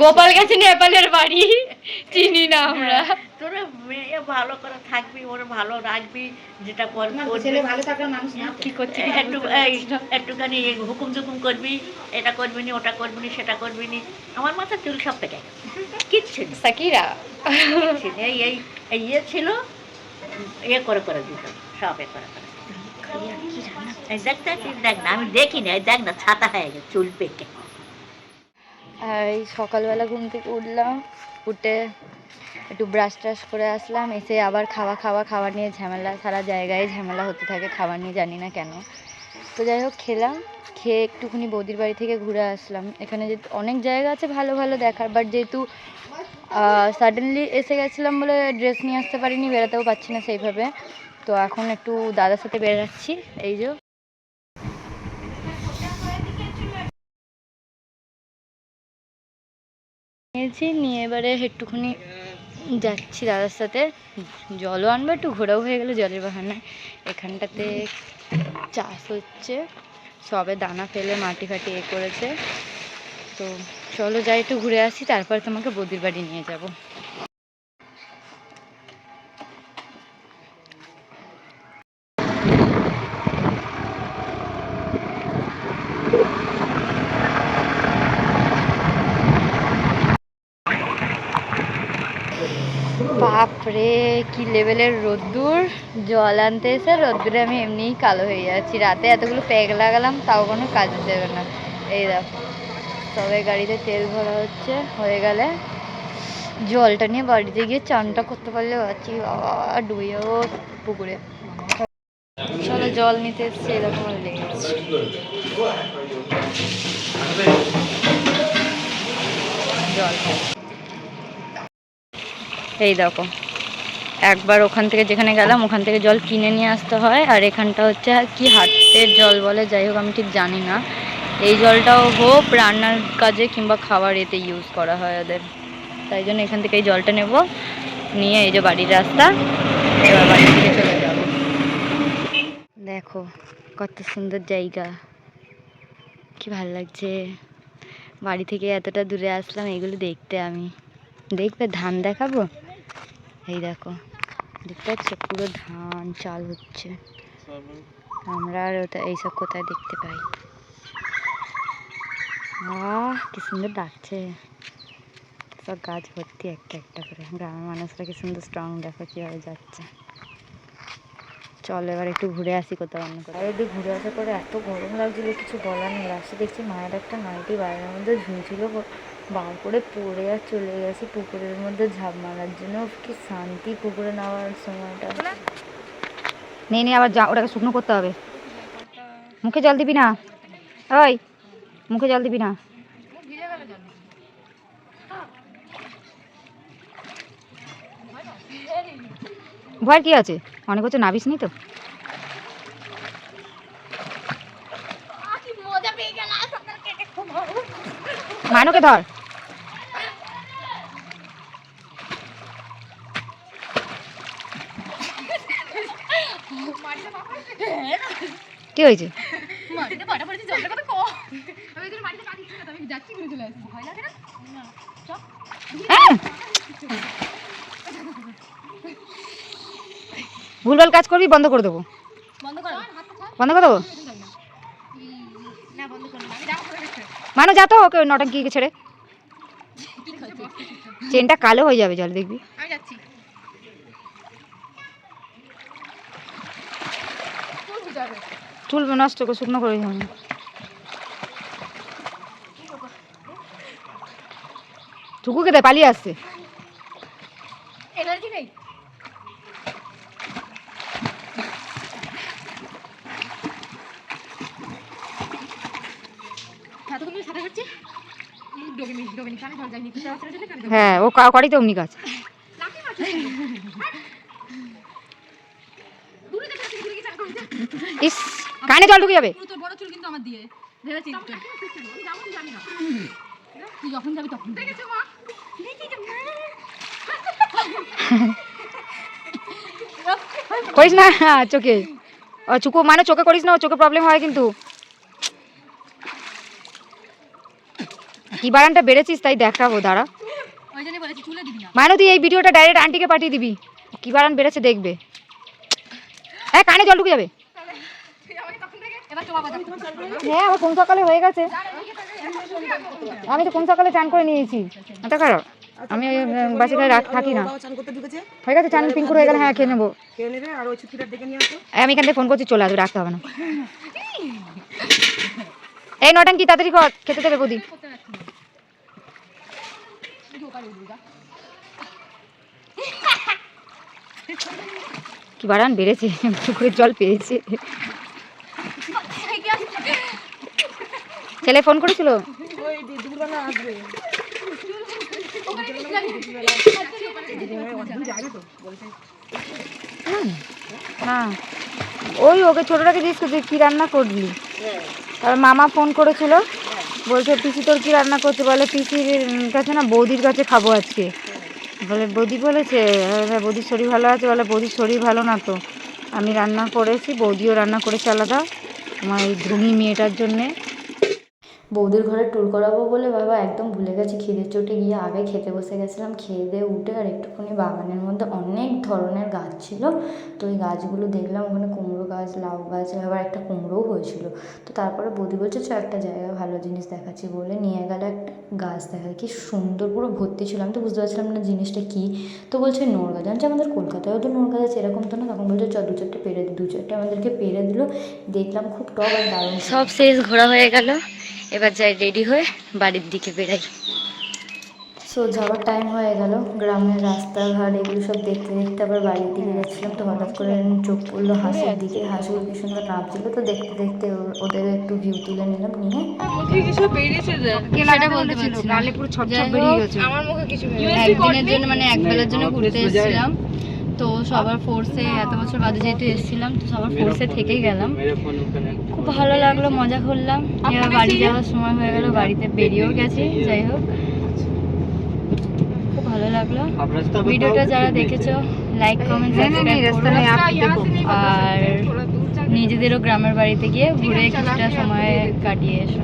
গোপাল গেছে নেপালের বাড়ি, চিনি না আমরা। তোরা মেয়ে ভালো করে থাকবি, ওর ভালো রাখবি, যেটা ছেলে ভালো থাকলে মানুষ না কি করছে একটুখানি হুকুম টুকুম করবি, এটা করবি নি, ওটা করবি নি, সেটা করবি নি। আমার মাথা চুল সব পেকে কিচ্ছু নেই, সাকিরা কিচ্ছু নেই। এই ইয়ে ছিল, ইয়ে করে করে দিত সব, এ করে করে। এই দেখ দেখ না, আমি দেখিনি, দেখ না ছাতা হয়ে গেছে চুল পেকে। এই সকালবেলা ঘুম থেকে উঠলাম, উঠে একটু ব্রাশ ট্রাশ করে আসলাম, এসে আবার খাওয়া নিয়ে ঝামেলা, সারা জায়গায় ঝামেলা হতে থাকে খাবার নিয়ে, জানি না কেন। তো যাই হোক খেলাম, খেয়ে একটুখানি বৌদির বাড়ি থেকে ঘুরে আসলাম। এখানে যে অনেক জায়গা আছে ভালো ভালো দেখার, বাট যেহেতু সাডেনলি এসে গেছিলাম বলে ড্রেস নিয়ে আসতে পারিনি, বেরোতেও পারছি না সেইভাবে। তো এখন একটু দাদার সাথে বেরোচ্ছি, এই যে নিয়েছি, নিয়ে এবারে একটুখানি যাচ্ছি দাদার সাথে, জলও আনবো, একটু ঘোরাও হয়ে গেলো জলের বাহানায়। এখানটাতে চাষ হচ্ছে, সবে দানা ফেলে মাটি ফাটি এ করেছে। তো চলো যাই একটু ঘুরে আসি, তারপর তোমাকে বৌদির বাড়ি নিয়ে যাব। বাপরে কি লেভেলের রোদ্দুর, জল আনতে এসে রোদ্দুরে আমি এমনিই কালো হয়ে যাচ্ছি। রাতে এতগুলো প্যাক লাগালাম, তাও কোনো কাজ দেবে না। এই দেখো তবে গাড়িতে তেল ভরা হচ্ছে, হয়ে গেলে জলটা নিয়ে বাড়িতে গিয়ে চানটা করতে পারলে আছি, বাবা ডুবে যাবো পুকুরে। চলো জল নিতে এসছে, এরকম লেগেছে। জল এই দেখো, একবার ওখান থেকে যেখানে গেলাম ওখান থেকে জল কিনে নিয়ে আসতে হয়, আর এখানটা হচ্ছে কি হাটের জল বলে, যাই হোক আমি ঠিক জানি না। এই জলটাও হোক রান্নার কাজে কিংবা খাবার এতে ইউজ করা হয় ওদের, তাই জন্য এখান থেকে এই জলটা নেব, নিয়ে এই যে বাড়ির রাস্তা, এবার বাড়ি থেকে চলে যাবো। দেখো কত সুন্দর জায়গা, কি ভালো লাগছে। বাড়ি থেকে এতটা দূরে আসলাম এগুলো দেখতে। আমি দেখবে ধান দেখাবো, এই দেখো দেখতে পাচ্ছ পুরো ধান চাল হচ্ছে, আমরা আর ওটা এইসব কোথায় দেখতে পাই। কি সুন্দর ডাকছে, সব গাছ ভর্তি একটা একটা করে, গ্রামের মানুষরা কি সুন্দর স্ট্রং, দেখো কীভাবে যাচ্ছে। চলো এবার একটু ঘুরে আসি কোথাও অন্য করে। আর একটু ঘুরে আসার পরে এত গরম লাগছিলো কিছু বলার নেই। লাস্টে দেখছি মায়ের একটা নাইটি বাইরের মধ্যে ঝুলছিল, বার করে পড়ে আর চলে গেছি পুকুরের মধ্যে ঝাঁপ মারার জন্য। কি শান্তি পুকুরে নামার সময়টা। নেই আবার যা, ওটাকে শুকনো করতে হবে। মুখে জল দিবি না, ওই মুখে জল দিবি না। ভয় কি আছে, অনেক বছর নাবিস নি তো। মানুকে ধর, কি হয়েছে? ভুলভাল কাজ করবি, বন্ধ করে দেবো, বন্ধ করে দেবো। মানু যা তো, ওকে নটাঙ্কি ছেড়ে। চেনটা কালো হয়ে যাবে জল দেখবি। চুল নষ্ট করে শুকনো করে হবে। টুকুকে দে, পালিয়ে আসছে। এনার্জি নেই। হ্যাঁ ও করি তো অমনি কাজ। ইস কানে জল ঢুকে যাবে। করিস না চোখে, চুকু মানে চোখে করিস না, চোখে প্রবলেম হয় কিন্তু। কি বাড়ানটা বেড়েছিস তাই দেখাবো, দাঁড়া। মানে তুই এই ভিডিওটা ডাইরেক্ট আন্টিকে পাঠিয়ে দিবি, কি বাড়ান বেড়েছে দেখবে। হ্যাঁ কানে জল ঢুকে যাবে। হ্যাঁ আমার কোন সকালে হয়ে গেছে, আমি তো কোন সকালে চান করে নিয়েছি। এত খারাপ আমি বাসে থাকি না, হয়ে গেছে চান পিঙ্কুর হয়ে গেলে। হ্যাঁ খেয়ে নেবো, আমি এখান থেকে ফোন করছি, চলে আসবে, রাখতে হবে না। এই নটাঙ্কি তাড়াতাড়ি কর, খেতে দেবে বৌদি। কি বাড়ান বেড়েছে, পুকুরের জল পেয়েছে। ছেলে ফোন করেছিল, না ওই ওকে ছোটটাকে জিজ্ঞেস করছি কি রান্না করলি, তারপর মামা ফোন করেছিল, বলছে পিসি তোর কি রান্না করছে, বলে পিসির কাছে না বৌদির কাছে খাবো আজকে। বলে বৌদি বলেছে, বৌদির শরীর ভালো আছে, বলে বৌদির শরীর ভালো না তো, আমি রান্না করেছি, বৌদিও রান্না করেছে আলাদা আমার এই ধ্রুমি মেয়েটার জন্যে। বৌদির ঘরে ট্যুর করাবো বলে বাবা একদম ভুলে গেছি, খিদের চোটে গিয়ে আগে খেতে বসে গেছিলাম। খেয়ে দিয়ে উঠে আর একটুখানি বাগানের মধ্যে অনেক ধরনের গাছ ছিল, তো ওই গাছগুলো দেখলাম, ওখানে কুমড়ো গাছ, লাউ গাছ, আবার একটা কুমড়োও হয়েছিল। তো তারপরে বৌদি বলছে চ একটা জায়গায় ভালো জিনিস দেখাচ্ছি বলে নিয়ে গেল একটা গাছ দেখা, কি সুন্দর পুরো ভর্তি ছিল। আমি তো বুঝতে পারছিলাম না জিনিসটা কী, তো বলছে নোর গাছ। জানছি আমাদের কলকাতায়ও তো নোর গাছ আছে, এরকম তো না। তখন বলছে চ দু চারটে পেরে দিই, দু চারটে আমাদেরকে পেরে দিল, দেখলাম খুব টক আর দারুণ। সব শেষ ঘোরা হয়ে গেল, এবার যাই রেডি হয়ে বাড়ির দিকে বেরাই। সো যাওয়ার টাইম হয়ে গেল, গ্রামের রাস্তাঘাট এগুলো সব দেখতে দেখতে আবার বাড়ির দিকে যাচ্ছিলাম। তো হঠাৎ করে চোখ পড়লো হাঁসের দিকে, হাঁসগুলো কি সুন্দর নাচছিল, তো দেখতে দেখতে ওদের একটু ভিউ তুলে নিলাম, নিয়ে একদিনের জন্য মানে একবেলার জন্য ঘুরতে এসেছিলাম। তো সবার ফোর্সে এত বছর বাদে যেহেতু এসেছিলাম, তো সবার ফোর্সে থেকেই গেলাম, খুব ভালো লাগলো, মজা করলাম। এবার বাড়ি যাওয়ার সময় হয়ে গেল, বাড়িতে বেরিয়েও গেছি। যাই হোক খুব ভালো লাগলো। ভিডিওটা যারা দেখেছো লাইক কমেন্ট আর নিজেদেরও গ্রামের বাড়িতে গিয়ে ঘুরে কিছুটা সময় কাটিয়ে এসো।